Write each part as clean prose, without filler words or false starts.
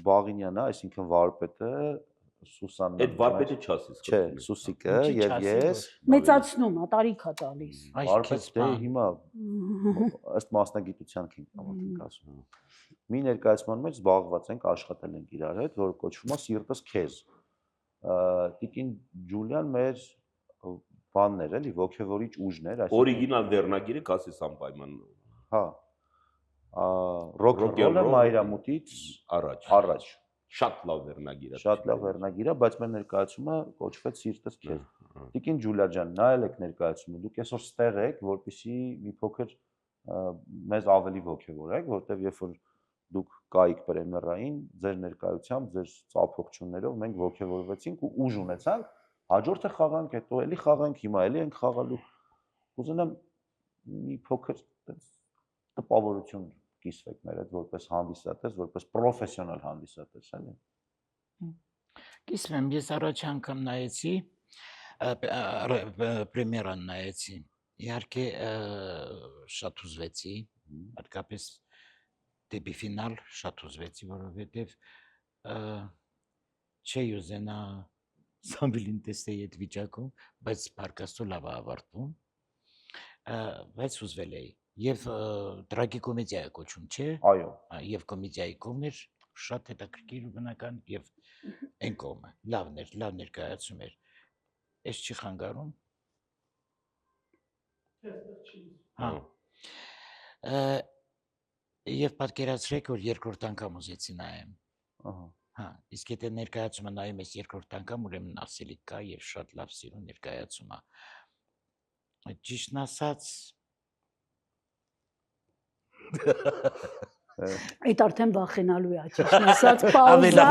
Բաղինյանը, այսինքն վարպետը, Սուսաննան։ Այդ վարպետը չասես։ Չէ, Սուսիկը եւ ես մեծացնում է, տարիք է տալիս։ Վարպետ դե հիմա ըստ մասնագիտության ենք ասում։ Մի ներկայացման մեջ զբաղված ենք, աշխատել ենք իրար հետ, որը կոչվում է Սիրտս քեզ։ Տիկին Ջուլիան մեր բաններ էլի, ոգևորիչ ուժներ, օրիգինալ վերնագիրը կասես անպայման։ Հա։ Ռոք-ն-ռոլը մայրամուտից առաջ։ Շատ լավ վերնագիր է։ Շատ լավ վերնագիր է, բայց մեր ներկայացումը կոչվեց Սիրտս քեզ։ Տիկին Ջուլիա ջան, նայել եք ներկայացումը, դուք այսօր ստեղ եք, որպեսզի մի փոքր մեզ ավելի ոգևորեք, որտեվ երբ որ դուք կայիք պրեմիերային, ձեր ներկայությամբ, ձեր ծափողություններով մենք ոգևորվեցինք ու ուժ ունեցանք, հաջորդը խաղանք, հետո էլի խաղանք, հիմա էլի ենք խաղալու։ Ուզում եմ մի փոքր տպավորություն կիսվեք մեր հետ որպես հանդիսատես, որպես պրոֆեսիոնալ հանդիսատես, էլի։ Կիսվեմ, ես առաջ անգամ նայեցի, պրեմիերան նայեցի, իհարկե շատ ուզվեցի, հատկապես դեպի ֆինալ շատ ուզվեցի, որովհետև չէի ուզենա Սամվելին տեսեի այդ վիճակում, բայց փառք Աստծո լավ է ավարտվում, բայց ուզվել էի։ Եվ տրագիկոմեդիա է կոչում, չէ՞։ Այո։ Եվ կոմեդիայի կողմն էր շատ հետաքրքիր ու բնական եւ այն կողմը լավ ներկայացում էր։ Էս չի խանգարում։ Հա։ Եվ պատկերացրեք, որ երկրորդ անգամ ուզեցի նայեմ։ Ահա։ Հա, իսկ եթե ներկայացումը նայում ես երկրորդ անգամ, ուրեմն ասելիք կա եւ շատ լավ սիրուն ներկայացում է։ Ճիշտն ասած Այդ արդեն վախենալու է, ճիշտն ասած, պաուզա։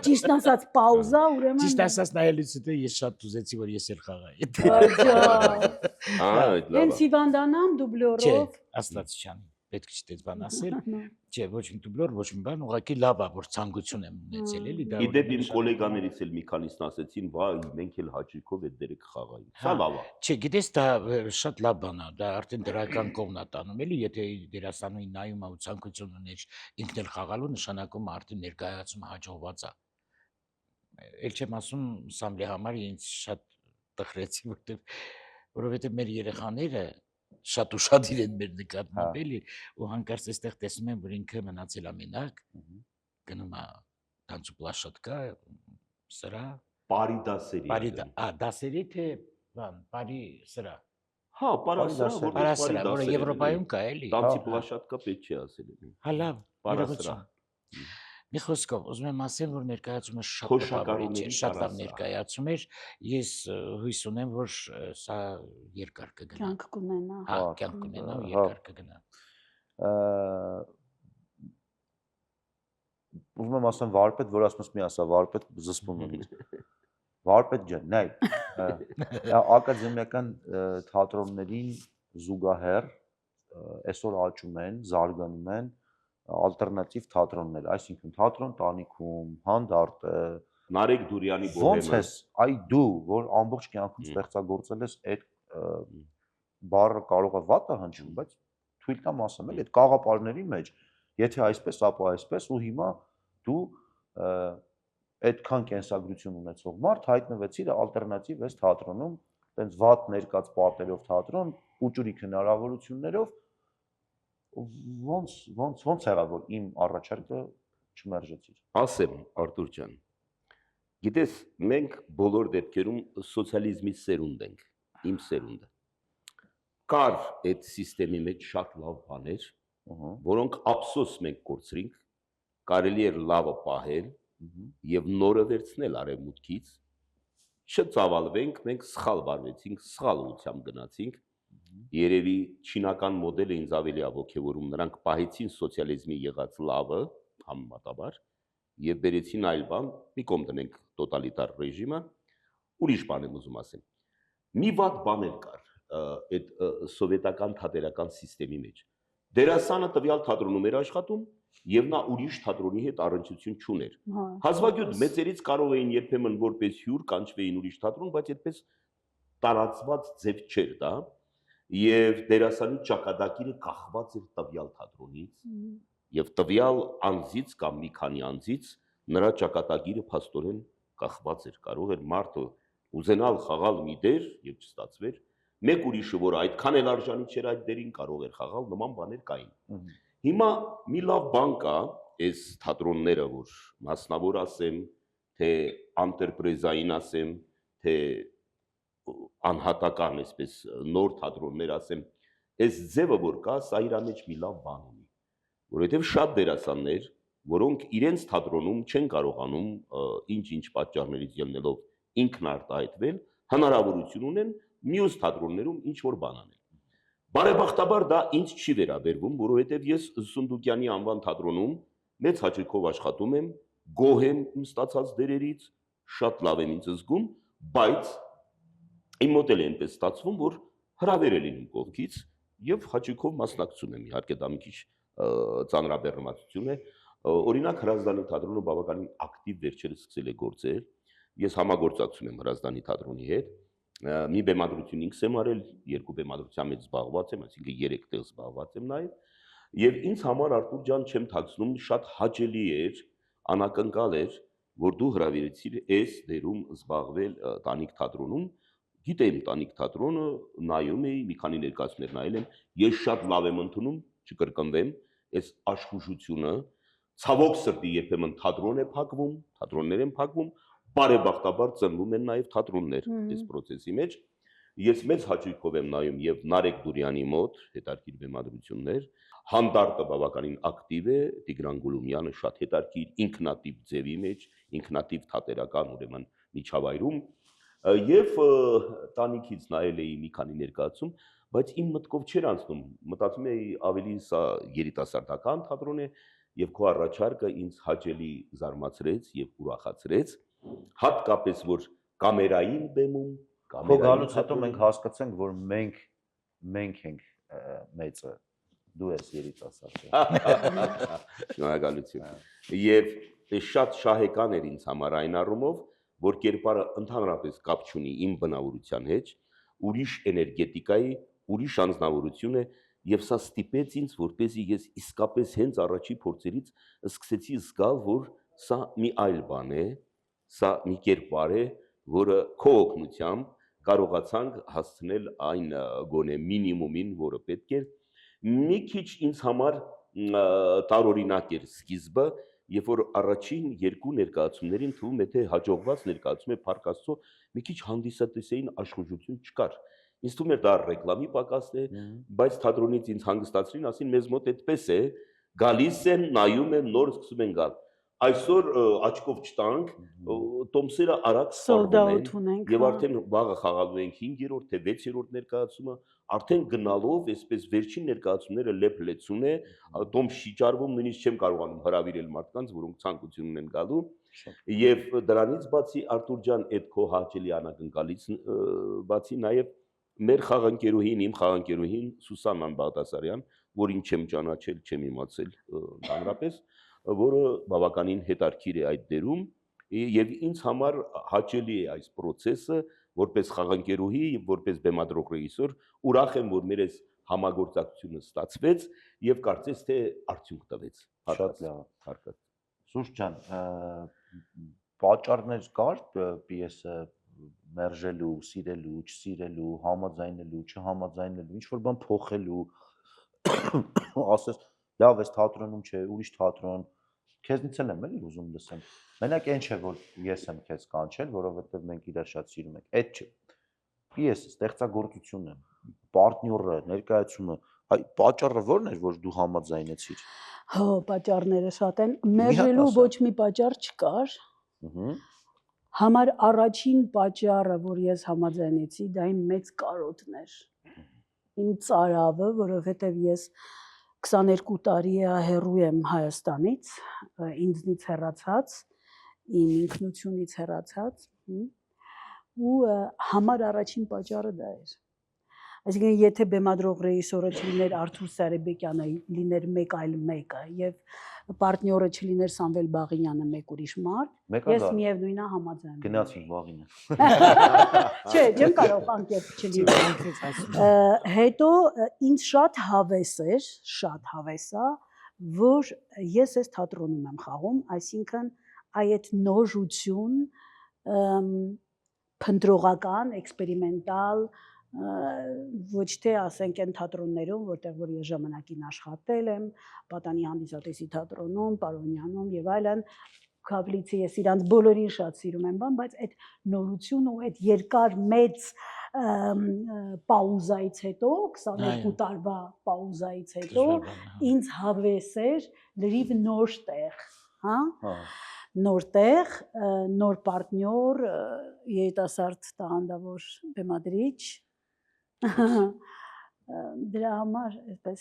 Ճիշտն ասած, պաուզա, ուրեմն։ Ճիշտ ասած նայելուց հետո ես շատ ուզեցի, որ ես էլ խաղայի։ Հենց հիվանդանամ դուբլորով։ Չէ, Աստվածչյան, պետք չէ այդ բան ասել։ Չէ, ոչ մի դուբլոր, ոչ մի բան, ուղղակի լավ է, որ ցանկություն եմ ունեցել, էլի դա։ Իդեպ իմ գոլեգաներից էլ մի քանիսն ասեցին, վայ, մենք էլ հաճույքով այդ դերեք խաղային։ Սա լավ է։ Չէ, գիտես, դա շատ լավ բան է, դա արդեն դրական կողմն է տանում, էլի, եթե դերասանուհին նայում է ու ցանկություն ուներ ինքն էլ խաղալու, նշանակում է արդեն ներկայացումը հաջողված է։ Էլ չեմ ասում Սամվելի համար ինձ շատ տխրեցի, որովհետև մեր երեխաները շատ ուշադիր են մեր նկատմամբ, էլի, ու հանկարծ այստեղ տեսնում եմ, որ ինքը մնացել է մենակ, գնում է տանցուպլաշատկա, սրա Բարի դասերի։ Դասերի թե բան, բարի սրա։ Հա, Պարասրա, որը Եվրոպայում կա, էլի։ Տանցուպլաշատկա պետք չի ասել։ Հա, լավ, Պարասրա։ Մի խոսքով, ուզում եմ ասել, որ ներկայացումը շատ տպավորիչ էր, շատ լավ ներկայացում էր, ես հույս ունեմ, որ սա երկար կգնա։ Կյանք կունենա։ Հա, կյանք կունենա ու երկար կգնա։ Ուզում եմ ասեմ վարպետ, որ ասում ես մի ասա վարպետ զսպում եմ ինձ։ Վարպետ ջան, նայ։ Ակադեմիական թատրոններին զուգահեռ այսօր աճում են, զարգանում են ալտերնատիվ թատրոններ, այսինքն թատրոն տանիքում, հանդարտը, Նարեկ Դուրյանի բոհեմը։ Ոնց ես, այ դու, որ ամբողջ կյանքում ստեղծագործել ես այդ բառը կարող է վատ է հնչում, բայց թույլ տամ ասեմ, էլ այդ կաղապարների մեջ, եթե այսպես, ապա այսպես, ու հիմա դու այդքան կենսագրություն ունեցող մարդ հայտնվեցիր ալտերնատիվ այս թատրոնում, տենց վատ ներկած պատերով թատրոն, ուճուրիկ հնարավորություններով ոնց եղավ որ իմ առաջարկը չմերժեցիր։ Ասեմ, Արտուր ջան։ Գիտես, մենք բոլոր դեպքերում սոցիալիզմի սերունդ ենք, իմ սերունդը։ Կար այդ համակարգի մեջ շատ լավ բաներ, որոնք ափսոս մենք կորցրինք, կարելի էր լավը պահել եւ նորը վերցնել արևմուտքից, չծավալվենք, մենք սխալ վարվեցինք, սխալ ուղղությամբ գնացինք։ Երևի չինական մոդելը ինձ ավելի ողջևորում, նրանք պահեցին սոցիալիզմի եղած լավը համեմատաբար եւ բերեցին այլ բան, մի կողմ դնենք տոտալիտար ռեժիմը, ուրիշ բան եմ ուզում ասեմ։ Մի վատ բան էլ կար այդ սովետական թատերական համակարգի մեջ։ Դերասանը տվյալ թատրոնում էր աշխատում եւ նա ուրիշ թատրոնի հետ առնչություն չուներ։ Հազվագյուտ մեծերից կարող էին երբեմն որպես հյուր կանչվեին ուրիշ թատրոն, բայց այդպես տարածված ձև չէր դա։ Եվ դերասանի ճակատագիրը կախված էր տվյալ թատրոնից, եւ տվյալ անձից կամ մի քանի անձից նրա ճակատագիրը փաստորեն կախված էր, կարող էր մարդը ուզենալ խաղալ մի դեր եւ չստացվեր, մեկ ուրիշը, որ այդքան էլ արժանի չէր այդ դերին, կարող էր խաղալ, նման բաներ կային։ Հիմա մի լավ բան կա, այս թատրոնները, որ մասնավոր ասեմ, թե անտերպրեզային ասեմ, թե անհատական, այսպես նոր թատրոններ ասեմ, այս ձևը որ կա, սա իր մեջ մի լավ բան ունի, որովհետև շատ դերասաններ, որոնք իրենց թատրոնում չեն կարողանում ինչ-ինչ պատճառներից ելնելով ինքնարտահայտվել, հնարավորություն ունեն մյուս թատրոններում ինչ-որ բան անել։ Բարեբախտաբար դա ինձ չի վերաբերվում, որովհետև ես Սունդուկյանի անվան թատրոնում մեծ հաճույքով աշխատում եմ, գոհ եմ իմ ստացած դերերից, շատ լավ եմ ինձ զգում, բայց իմ մոտ էլ այնպես ստացվում, որ հրավեր է լինում կողքից եւ հաճույքով մասնակցում եմ, իհարկե դա մի քիչ ծանրաբեռնվածություն է։ Օրինակ Հրազդանի թատրոնը բավականին ակտիվ վերջերս սկսել է գործել։ Ես համագործակցում եմ Հրազդանի թատրոնի հետ։ Մի բեմադրություն ինքս եմ արել, երկու բեմադրության մեջ զբաղված եմ, այսինքն 3 տեղ զբաղված եմ նաև։ Եվ ինձ համար Արտուր ջան, չեմ թաքցնում, շատ հաճելի էր, անակնկալ էր, որ դու հրավիրեցիր այս դերում զբաղվել Տանիք թատրոնում։ Գիտեմ Տանիք թատրոնը, նայում էի, մի քանի ներկայացումներ նայել եմ, ես շատ լավ եմ ընդունում, չկրկնվեմ, այս աշխուժությունը, ցավոք սրտի երբեմն թատրոն է փակվում, թատրոններ են փակվում, բարեբախտաբար ծնվում են նաև թատրոններ այս process-ի մեջ։ Ես մեծ հաճույքով եմ նայում եւ Նարեկ Դուրյանի մոտ հետարքիր բեմադրություններ, հանդարտը բավականին ակտիվ է, Տիգրան Գուլումյանը շատ հետարքիր, ինքնատիպ ձևի մեջ, ինքնատիպ թատերական ուրեմն միջավայրում եւ Տանիքից նայել էի մի քանի ներկայացում, բայց իմ մտքով չէր անցնում, մտածում էի ավելի սա երիտասարդական թատրոն է եւ քո առաջարկը ինձ հաճելի զարմացրեց եւ ուրախացրեց, հատկապես որ կամերային բեմում, Քո գալուց հետո մենք հասկացանք, որ մենք ենք մեծը, դու ես երիտասարդը։ Շնորհակալություն։ Եվ շատ շահեկան էր ինձ համար այն առումով, որ կերպարը ընդհանրապես կապ չունի իմ բնավորության հետ, ուրիշ էներգետիկայի, ուրիշ անձնավորություն է, եւ սա ստիպեց ինձ, որպեսզի ես իսկապես հենց առաջի փորձերից սկսեցի զգալ, որ սա մի այլ բան է, սա մի կերպար է, որը քո օգնությամբ կարողացանք հասցնել այն գոնե մինիմումին, որը պետք էր։ Մի քիչ ինձ համար տարօրինակ էր սկիզբը, երբ որ առաջին երկու ներկայացումներին թվում է թե հաջողված ներկայացում է Փառք Աստծո, մի քիչ հանդիսատեսային աշխուժություն չկար։ Ինձ թվում էր դա ռեկլամի պակասն է, բայց թատրոնից ինձ հանգստացրին, ասին մեզ մոտ այդպես է, գալիս են, նայում են, նոր սկսում են գալ։ Այսօր աչքով չտանք, տոմսերը արագ սպառվում են եւ արդեն վաղը խաղալու ենք 5-րդ թե 6-րդ ներկայացումը, արդեն գնալով այսպես վերջին ներկայացումները լեփ-լեցուն է, տոմս շիճարվում, նույնիսկ չեմ կարողանում հրավիրել մարդկանց, որոնք ցանկություն ունեն գալու։ Եվ դրանից բացի Արտուր ջան, այդ քո հաճելի անակնկալից բացի նաեւ մեր խաղանկերուհին, իմ խաղանկերուհին Սուսաննան Բաղդասարյան, որին չեմ ճանաչել, չեմ իմացել ընդհանրապես, որը բավականին հետարքիր է այդ դերում եւ ինձ համար հաճելի է այս process-ը որպես խաղանկերուհի եւ որպես բեմադրող ռեժիսոր ուրախ եմ որ մեր այս համագործակցությունը ստացվեց եւ կարծես թե արդյունք տվեց շատ լավ հարկած Սուրճ ջան պատճառներ կար պիեսը մերժելու, սիրելու, չսիրելու, համաձայնելու, չհամաձայնելու, ինչ որ բան փոխելու ասես լավ էս թատրոնում չէ, ուրիշ թատրոն քեզնից էլ եմ էլի ուզում լսեմ։ Մենակ այն չէ, որ ես եմ քեզ կանչել, որովհետև մենք իրար շատ սիրում ենք։ Այդ չէ։ Պիեսը, ստեղծագործությունը, պարտնյորը, ներկայացումը, այ պատճառը ո՞րն էր, որ դու համաձայնեցիր։ Հա, պատճառները շատ են։ Մերժելու ոչ մի պատճառ չկար։ Համար առաջին պատճառը, որ ես համաձայնեցի, դա իմ մեծ կարոտն էր։ Իմ ծարավը, որովհետև ես 22 տարի է հեռու եմ Հայաստանից, ինձնից հեռացած, իմ ինքնությունից հեռացած, ու համար առաջին պատճառը դա էր։ Այսինքն, եթե բեմադրող ռեժիսորը չլիներ Արթուր Սարեբեկյանը, լիներ մեկ այլ մեկը, եւ պարտնյորը չլիներ Սամվել Բաղինյանը, մեկ ուրիշ մարդ, ես միևնույնն է համաձայնում։ Գնացինք Բաղինյան։ Չէ, չեմ կարող անկեղծ չլինել։ Հետո ինձ շատ հավես է, որ ես այս թատրոնում եմ խաղում, այսինքն այդ նորություն, փնտրողական, էքսպերիմենտալ, ոչ թե ասենք այն թատրոններում, որտեղ որ ես ժամանակին աշխատել եմ, Պատանի հանդիսատեսի թատրոնում, Պարոնյանում եւ այլն, Քավլիցի ես իրանց բոլորին շատ սիրում եմ, բայց այդ նորությունը ու այդ երկար մեծ պաուզայից հետո, 22 տարվա պաուզայից հետո ինձ հավես էր լրիվ նոր տեղ, հա? Նոր տեղ, նոր պարտնյոր, երիտասարդ տաղանդավոր բեմադրիչ, դրա համար այսպես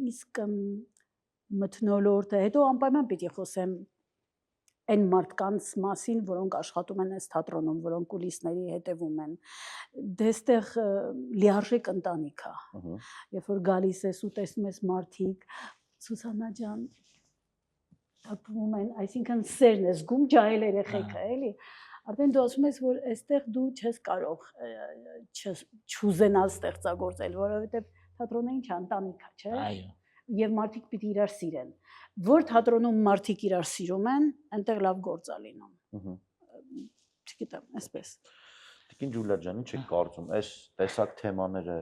իսկ մթնոլորտը, հետո անպայման պիտի խոսեմ այն մարդկանց մասին, որոնք աշխատում են այս թատրոնում, որոնք կուլիսների հետևում են, դեստեղ լիարժեք ընտանիք է, երբ որ գալիս ես ու տեսնում ես մարդիկ, Սուսաննա ջան, թափվում են, այսինքն սերն է զգում, ջահել երեխեքը, էլի, արդեն դու ասում ես, որ այստեղ դու չես կարող չուզենալ ստեղծագործել, որովհետև թատրոնը ինչ ընտանիք է, չէ՞։ Այո։ Եվ մարդիկ պիտի իրար սիրեն։ Որ թատրոնում մարդիկ իրար սիրում են, այնտեղ լավ գործ է լինում։ Չգիտեմ, այսպես։ Տիկին Ջուլիա ջան, ինչ եք կարծում, այս տեսակ թեմաները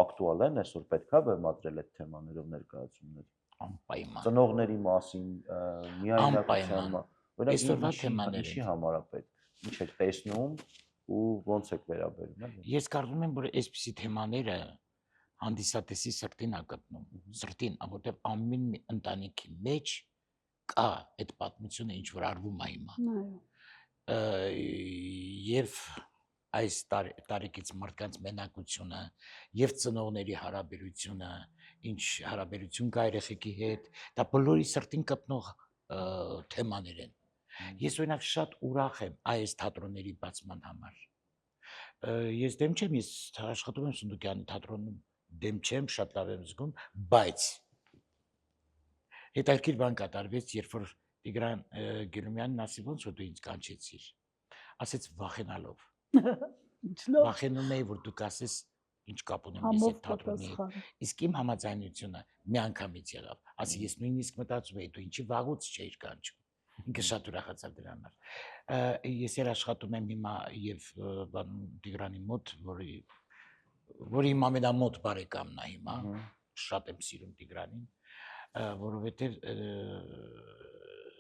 ակտուալ են, այսօր պետք է բեմադրել այդ թեմաներով ներկայացումներ։ Անպայման։ Ծնողների մասին, միայնակության, այսօրվա թեմաները։ Ինչի համար է պետք։ Ինչ եք տեսնում ու ոնց եք վերաբերում։ Ես կարծում եմ, որ այսպիսի թեմաները հանդիսատեսի սրտին է գտնում, սրտին, որտեղ ամեն մի ընտանիքի մեջ կա այդ պատմությունը, ինչ որ արվում է հիմա։ Եվ այս տարեկից մարդկանց մենակությունը եւ ծնողների հարաբերությունը, ինչ հարաբերություն կա երեխեքի հետ, դա բոլորի սրտին կպնող թեմաներ են։ Ես օրինակ շատ ուրախ եմ այս թատրոնների բացման համար։ Ես դեմ չեմ, ես աշխատում եմ Սունդուկյանի թատրոնում, դեմ չեմ, շատ լավ եմ զգում, բայց հետաքրքիր բան կատարվեց, երբ որ Տիգրան Գյուլումյանն ասի, ոնց որ դու ինձ կանչեցիր, ասեց վախենալով։ Վախենում էի, որ դու կասես ինչ կապ ունեմ ես այդ թատրոնի հետ։ Իսկ իմ համաձայնությունը մի անգամից եղավ, ասի ես նույնիսկ մտածում էի, դու ինչի վաղուց չէիր կանչում։ Ինքը շատ ուրախացավ դրա համար։ Ես աշխատում եմ հիմա եւ Տիգրանի մոտ, որի իմ ամենամոտ բարեկամն է հիմա, շատ եմ սիրում Տիգրանին, որովհետև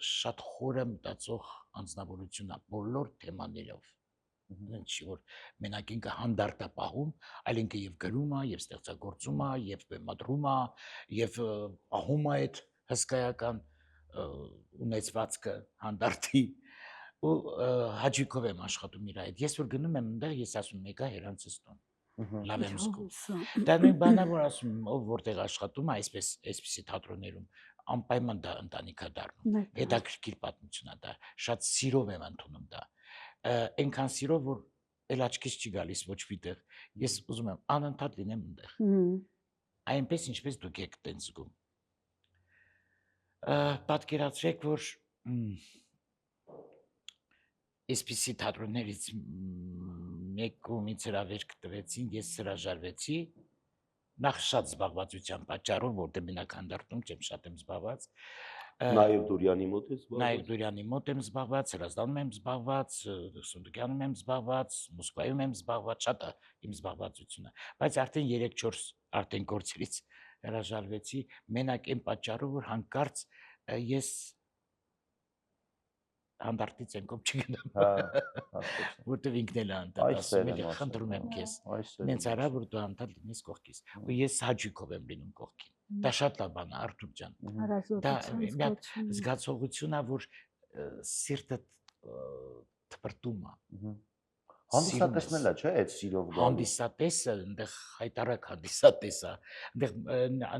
շատ խորը մտածող անձնավորություն է բոլոր թեմաներով, չի որ մենակ ինքը հանդարտ է պահում, այլ ինքը եւ գրում է, եւ ստեղծագործում է, եւ բեմադրում է, եւ պահում է այդ հսկայական ունեցվածքը հանդարտի ու հաճիկով եմ աշխատում իր այդ։ Ես որ գնում եմ այնտեղ, ես ասում եմ, եկա հերանցս տուն։ Լավ եմ զգում։ Դա նույն բանն է, որ ասում եմ, ով որտեղ աշխատում է, այսպիսի թատրոններում, անպայման դա ընտանիք է դառնում։ Հետաքրքիր պատմություն է դա, շատ սիրով եմ ընդունում դա։ Այնքան սիրով, որ էլ աչքից չի գալիս ոչ միտեղ։ Ես ուզում եմ անընդհատ լինեմ այնտեղ։ Այնպես ինչպես դուք եք տենց զգում։ Պատկերացրեք, որ այսպիսի թատրոններից մեկումից հրավերք տվեցին, ես հրաժարվեցի, նախ շատ զբաղվածության պատճառով, որտեղ մենակ հանդարտում չեմ, շատ եմ զբաղված։ Նաև Դուրյանի մոտ ես զբաղված։ Նաև Դուրյանի մոտ եմ զբաղված, Հրազդանում եմ զբաղված, Սունդուկյանում եմ զբաղված, Մոսկվայում եմ զբաղված, շատ է իմ զբաղվածությունը, բայց արդեն 3-4 արդեն գործերից հրաժարվեցի, մենակ այն պատճառով, որ հանկարծ ես հանդարտից ենքով չգնամ, որտև ինքն էլ է հանդարտ ասում էլի, խնդրում եմ քեզ, նենց արա, որ դու հանդարտ լինես կողքիս, ու ես հաճույքով եմ լինում կողքին, դա շատ լավ բան է, Արթուր ջան, դա մի հատ զգացողություն է, որ սիրտը թպրտում է, հանդիսատեսն էլ է, չէ, այդ սիրով գալու։ Հանդիսատեսը այնտեղ հայտարարակ հանդիսատես է, այնտեղ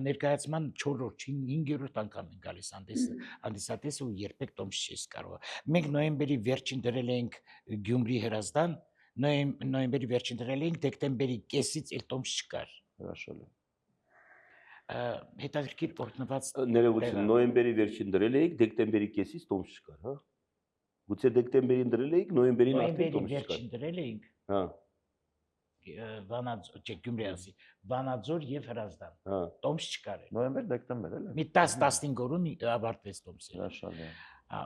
ներկայացման 4-րդ, 5-րդ անգամ են գալիս հանդիսատեսը ու երբեք տոմս չես կարող։ Մենք նոյեմբերի վերջին դրել էինք Գյումրի Հրազդան, նոյեմբերի վերջին դրել էինք, դեկտեմբերի կեսից էլ տոմս չկար։ Հրաշալի։ Հետաքրքիր օրտնված ներողություն, նոյեմբերի վերջին դրել էինք, դեկտեմբերի կեսից տոմս չկար, հա։ Գուցե դեկտեմբերին դրել էինք, նոյեմբերին արդեն տոմս չկար։ Վերջին դրել էինք։ Հա։ Վանաձոր, չէ, Գյումրի ասի, Վանաձոր եւ Հրազդան։ Հա։ Տոմս չկար։ Նոյեմբեր, դեկտեմբեր էլ է։ Մի 10-15 օրում ավարտվեց տոմսը։ Հրաշալի է։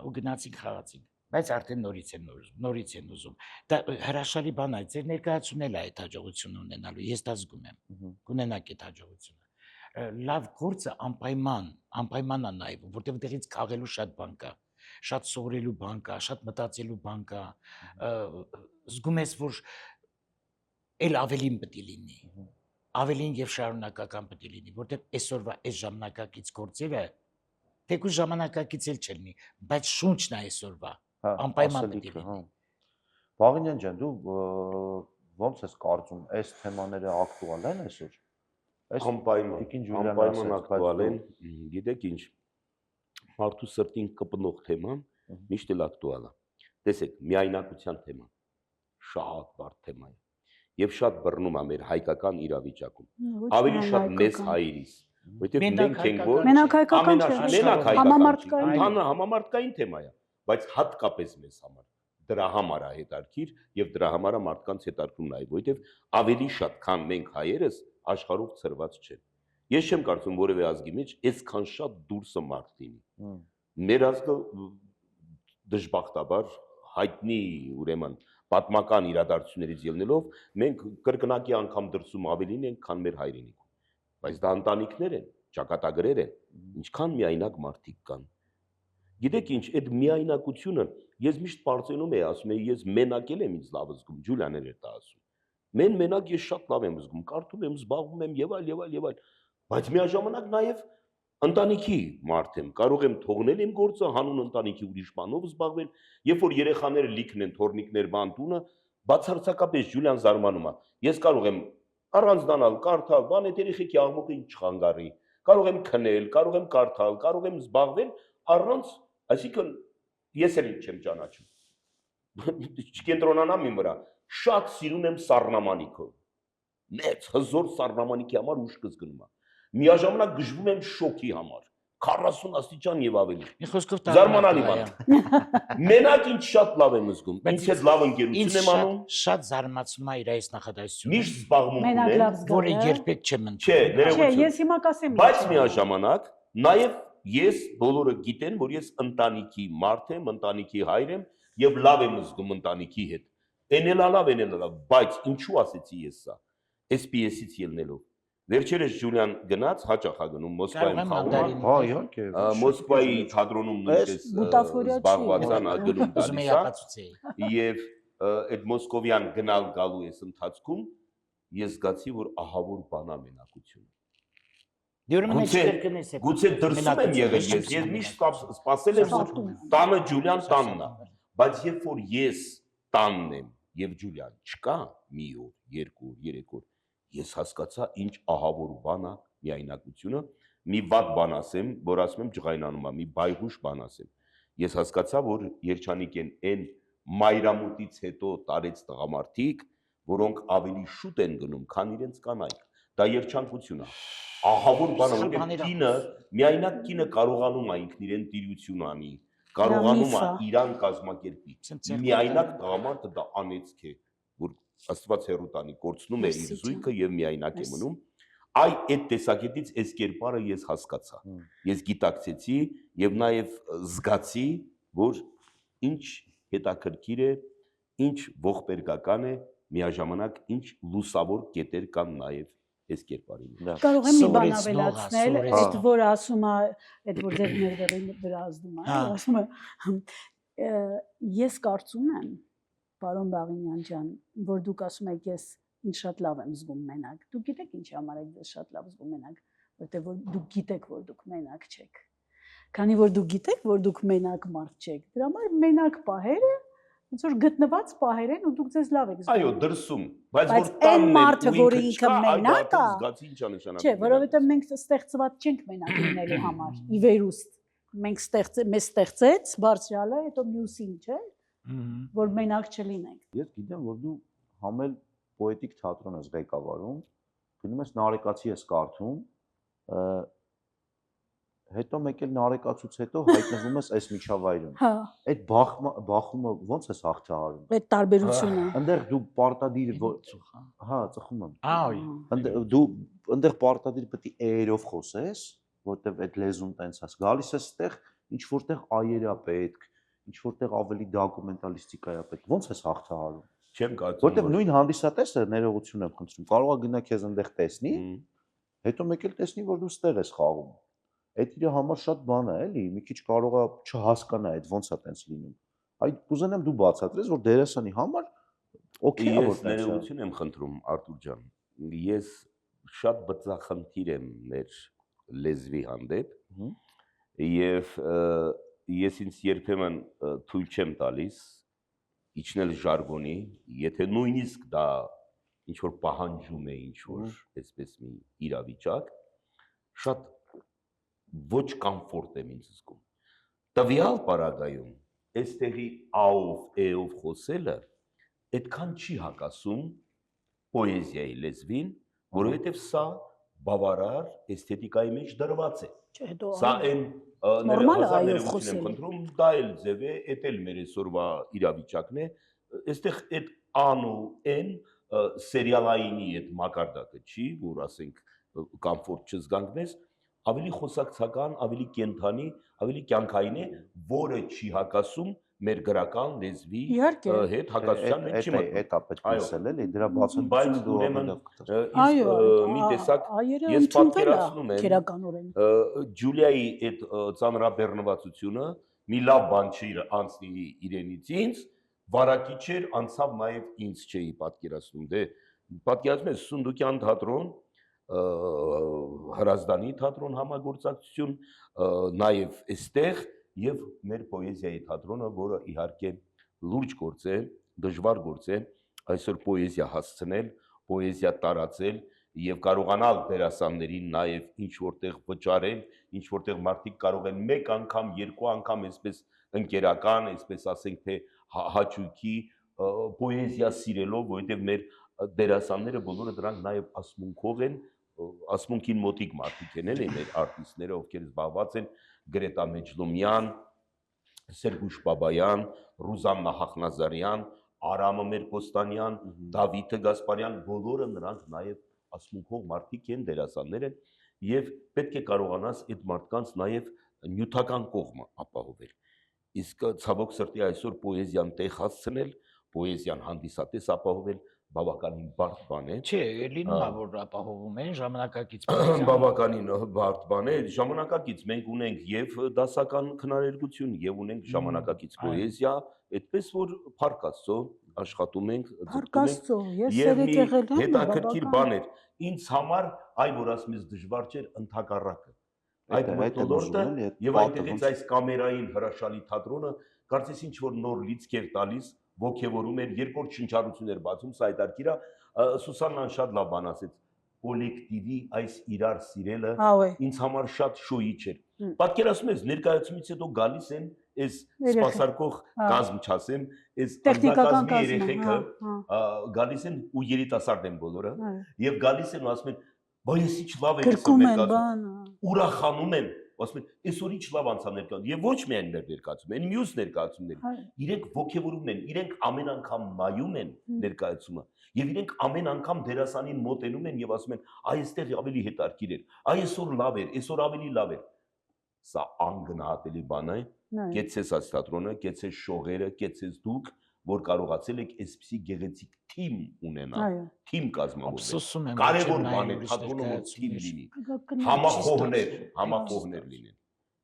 Ու գնացինք խաղացինք, բայց արդեն նորից են ուզում։ Դա հրաշալի բան է, ձեր ներկայացումն էլ է այդ հաջողությունը ունենալու, ես դա զգում եմ։ Կունենաք այդ հաջողությունը։ Լավ գործը անպայման է նաև, որտեղ դեղից քաղելու շատ բան կա, շատ սովորելու բան կա, շատ մտածելու բան կա։ Զգում ես, որ էլ ավելին պետք է լինի, ավելին եւ շարունակական պետք է լինի, որտեղ այսօրվա այս ժամանակակից գործերը թեկուզ ժամանակակից էլ չլինի, բայց շունչն է այսօրվա, անպայման պետք է լինի։ Վաղինյան ջան, դու ո՞նց ես կարծում, այս թեմաները ակտուալ են այսօր։ Անպայման ակտուալ են, գիտեք ինչ, մարդու սրտին կպնող թեման միշտ էլ ակտուալ է։ Տեսեք, միայնակության թեման շատ բարդ թեմա է եւ շատ բռնում է մեր հայկական իրավիճակում։ Ավելի շատ մեզ հայերիս, որտեղ մենք ենք որ Մենակ հայկական չէ, համամարտկային։ Համամարտկային թեմա է, բայց հատկապես մեզ համար դրա համար է հետարքիր եւ դրա համար է մարդկանց հետարքում նաեւ, որտեղ ավելի շատ քան մենք հայերս աշխարհով ծրված չեն։ Ես չեմ կարծում որևէ ազգի մեջ այսքան շատ դուրսը մարդ լինի։ Մեր ազգը դժբախտաբար հայտնի ուրեմն պատմական իրադարձություններից ելնելով մենք կրկնակի անգամ դրսում ավելին ենք, քան մեր հայրենիքում։ Բայց դա ընտանիքներ են, ճակատագրեր են, ինչքան միայնակ մարդիկ կան։ Գիտեք ինչ, այդ միայնակությունը ես միշտ բարձենում եմ, ասում եմ, ես մենակ եմ ինձ լավ զգում, Ջուլիաներ էր դա ասում։ Մենակ ես շատ լավ եմ զգում, կարդում եմ, զբաղվում եմ եւ այլ, բայց միաժամանակ նաեւ ընտանիքի մարդ եմ, կարող եմ թողնել իմ գործը, հանուն ընտանիքի ուրիշ բանով զբաղվել, երբ որ երեխաները լիքն են, թորնիկներ բան տունը, բացարձակապես Ջուլիան զարմանում է։ Ես կարող եմ առանձնանալ, կարդալ, բան այդ երեխեքի աղմուկը ինչ չխանգարի, կարող եմ քնել, կարող եմ կարդալ, կարող եմ զբաղվել առանց, այսինքն ես էլ չեմ ճանաչում։ Չկենտրոնանամ իմ վրա, շատ սիրում եմ սառնամանիքը։ Մեծ հզոր սառնամանիքի համար ուշ կզգնում եմ։ Միաժամանակ գժվում եմ շոկի համար 40 աստիճան եւ ավելի։ Մի խոսքով զարմանալի բան։ Մենակ ինչ շատ լավ եմ զգում։ Ինձ հետ լավ ընկերություն եմ անում։ Շատ զարմացում է իր այս նախադասությունը։ Միշտ զբաղվում եմ, որը երբեք չեմ ընկնում։ Չէ, ներողություն։ Ես հիմա կասեմ։ Բայց միաժամանակ նաեւ ես բոլորը գիտեն, որ ես ընտանիքի մարդ եմ, ընտանիքի հայր եմ եւ լավ եմ զգում ընտանիքի հետ։ Էնելա լավ, բայց ինչու ասեցի ես սա։ SPS-ից ելնելով։ Վերջերս Ջուլիան գնաց, հաճախ է գնում Մոսկվայում խաղում։ Հա, իհարկե։ Մոսկվայի թատրոնում նույնպես զբաղված է գնում գալիս է։ Եվ այդ մոսկովյան գնալ գալու ես ընթացքում ես զգացի, որ ահավոր բան է մենակությունը։ Գուցե դրսում եմ եղել ես միշտ սպասել եմ, որ տանը Ջուլիան տանն է, բայց երբ որ ես տանն եմ եւ Ջուլիան չկա մի օր, երկու օր, երեք օր, ես հասկացա ինչ ահավոր բան է միայնակությունը, մի վատ բան ասեմ, որ ասում եմ ջղայնանում է, մի բայհուշ բան ասեմ։ Ես հասկացա, որ երջանիկ են այն մայրամուտից հետո տարեց տղամարդիկ, որոնք ավելի շուտ են գնում, քան իրենց կանայք։ Դա երջանկություն է։ Ահավոր բան է, որ կինը, միայնակ կինը կարողանում է ինքն իրեն տիրություն անի, կարողանում է իրան կազմակերպի։ Միայնակ տղամարդը դա անեծք է, որ Աստված հեռու տանի, կորցնում է իր զույգը եւ միայնակ է մնում։ Այ այդ տեսակետից այս կերպարը ես հասկացա։ Ես գիտակցեցի եւ նաեւ զգացի, որ ինչ հետաքրքիր է, ինչ ողբերգական է, միաժամանակ ինչ լուսավոր կետեր կան նաեւ այս կերպարին։ Կարող եմ մի բան ավելացնել, այդ որ ասում է, այդ որ ձեր ներվերի վրա ազդում է, ասում է ես կարծում եմ, պարոն Բաղինյան ջան, որ դուք ասում եք ես ինչ շատ լավ եմ զգում մենակ։ Դուք գիտեք ինչի համար եք ես շատ լավ զգում մենակ, որտեղ որ դուք գիտեք, որ դուք մենակ չեք։ Քանի որ դուք գիտեք, որ դուք մենակ մարդ չեք, դրա համար մենակ պահերը ոնց որ գտնված պահեր են ու դուք ձեզ լավ եք զգում։ Այո, դրսում, բայց որ տանն է մարդը, որը ինքը մենակ է, զգացի ինչ է նշանակում։ Չէ, որովհետև մենք ստեղծված չենք մենակ լինելու համար։ Ի վերուստ մենք մեզ ստեղծեց բարձրալը, հետո մյուսին, չէ, որ մենակ չլինենք։ Ես գիտեմ, որ դու համել պոետիկ թատրոն ես ղեկավարում, գնում ես Նարեկացի ես կարդում, հետո մեկ էլ նարեկացուց հետո հայտնվում ես այս միջավայրում։ Հա, Այդ բախումը ո՞նց ես հաղթահարում։ այդ տարբերությունը։ Այնտեղ դու պարտադիր Ծուխա։ հա, ծխում եմ։ Այ։ Դու այնտեղ պարտադիր պետք է էերով խոսես, որտեվ այդ լեզուն տենց ես։ Գալիս ես այդտեղ, ինչ որտեղ այերա պետք, ինչ որտեղ ավելի դոկումենտալիստիկա է պետք։ Ո՞նց ես հաղթահարում։ Չեմ կարծում, Որտեվ նույն հանդիսատեսը ներողություն եմ խնդրում, կարող է գնա քեզ այնտեղ տեսնի, հետո մեկ էլ տեսնի, որ դու ստեղ ես խաղում։ Այդ իր համար շատ բան է, էլի, մի քիչ կարող է չհասկանա այդ ոնց է տենց լինում։ Այդ կուզենամ դու բացատրես, որ դերասանի համար օքեյ է, որ Ես ներողություն եմ խնդրում, Արտուր ջան։ Ես շատ բծախնդիր եմ մեր լեզվի հանդեպ եւ ես ինձ երբեմն թույլ չեմ տալիս իջնել ժարգոնի, եթե նույնիսկ դա ինչ որ պահանջում է ինչ որ այսպես մի իրավիճակ, շատ ոչ կոմֆորտ եմ ինձ զգում։ Տվյալ պարագայում այստեղի ա-ով, է-ով խոսելը այդքան չի հակասում պոեզիայի լեզվին, որովհետև սա բավարար էսթետիկայի մեջ դրված է։ Սա այն նորմալ է այով ներողություն եմ խոսելը։ խնդրում, դա էլ ձև է, էդ էլ մեր այսօրվա իրավիճակն է։ Այստեղ այդ ան ու են սերիալայինի այդ մակարդակը չի, որ ասենք կոմֆորտ չզգանք մեզ, ավելի խոսակցական, ավելի կենթանի, ավելի կյանքային է, որը չի հակասում մեր գրական լեզվի հետ հակասության մեջ չի մտնում։ Էդ է պետք է ասել, էլի, դրա բացատրությունը Բայց դու ուրեմն ավելի լավ կտաս։ Այո, մի տեսակ այերը ես ընդունվել է պատկերացնում եմ քերականորեն։ Ջուլիայի այդ ծանրաբեռնվածությունը մի լավ բան չի անցնի իրենից ինձ, վարակիչ էր, անցավ նաև ինձ չէի պատկերացնում։ Դե պատկերացնում ես Սունդուկյան թատրոն, Հրազդանի թատրոն համագործակցություն, նաև այստեղ եւ մեր պոեզիայի թատրոնը, որը իհարկե լուրջ գործ է, դժվար գործ է, այսօր պոեզիա հասցնել, պոեզիա տարածել եւ կարողանալ դերասաններին նաև ինչ որտեղ վճարել, ինչ որտեղ մարդիկ կարող են մեկ անգամ, երկու անգամ այսպես ընկերական, այսպես ասենք թե հաճույքի պոեզիա սիրելով, որովհետեւ մեր դերասանները բոլորը դրանք նաև ասմունքով են, ասմունքին մոտիկ մարդիկ են էլի մեր արտիստները, ովքեր զբաղված են Գրետա Մեջլումյան, Սերգուշ Բաբայան, Ռուզաննա Հախնազարյան, Արամը Մերկոստանյան, Դավիթը Գասպարյան, բոլորը նրանք նաև ասմունքով մարդիկ են, դերասաններ են եւ պետք է կարողանաս այդ մարդկանց նաև նյութական կողմը ապահովել։ Իսկ ցավոք սրտի այսօր պոեզիան տեղ հասցնել, պոեզիան հանդիսատես ապահովել բավականին բարդ բան է։ Չէ, լինում է որ ապահովում են ժամանակակից բավականին բարդ բան է, ժամանակակից մենք ունենք եւ դասական քննարկություն եւ ունենք ժամանակակից պոեզիա, այդպես որ Փառք Աստծո աշխատում ենք, ձգտում ենք եւ մի հետաքրքիր բան էր ինձ համար, այ որ ասում ես դժվար չէր ընդհակառակը։ Այդ մոտոլորտը եւ այդտեղից այս կամերային հրաշալի թատրոնը կարծես ինչ որ նոր լիցք էր տալիս, ոգևորում էր, երկրորդ շնչառություն էր բացում, սա այդարքիրա Սուսաննան շատ լավ բան ասեց, կոլեկտիվի այս իրար սիրելը ինձ համար շատ շոյիչ էր։ Պատկերացնում ես, ներկայացումից հետո գալիս են այս սպասարկող կազմ չասեմ, այս անձնակազմի երեխեքը գալիս են ու երիտասարդ են բոլորը եւ գալիս են ու ասում են, «Բա ես ինչ լավ եմ ներկայացում»։ Ուրախանում են, ասում են, «Այսօր ինչ լավ անցավ ներկայացում»։ Եվ ոչ միայն մեր ներկայացում, այն մյուս ներկայացումների։ Իրենք ոգևորում են, իրենք ամեն անգամ նայում են ներկայացումը եւ իրենք ամեն անգամ դերասանին մոտենում են եւ ասում են, «Այ այստեղ ավելի հետաքրքիր էր, այ այսօր լավ էր, այսօր ավելի լավ էր»։ Սա անգնահատելի բան է։ Կեցես այս թատրոնը, կեցես շողերը, կեցես դուք, որ կարողացել եք այսպիսի գեղեցիկ թիմ ունենալ, թիմ կազմավորել։ Կարևոր բան է թատրոնը որ թիմ լինի, համախոհներ լինեն։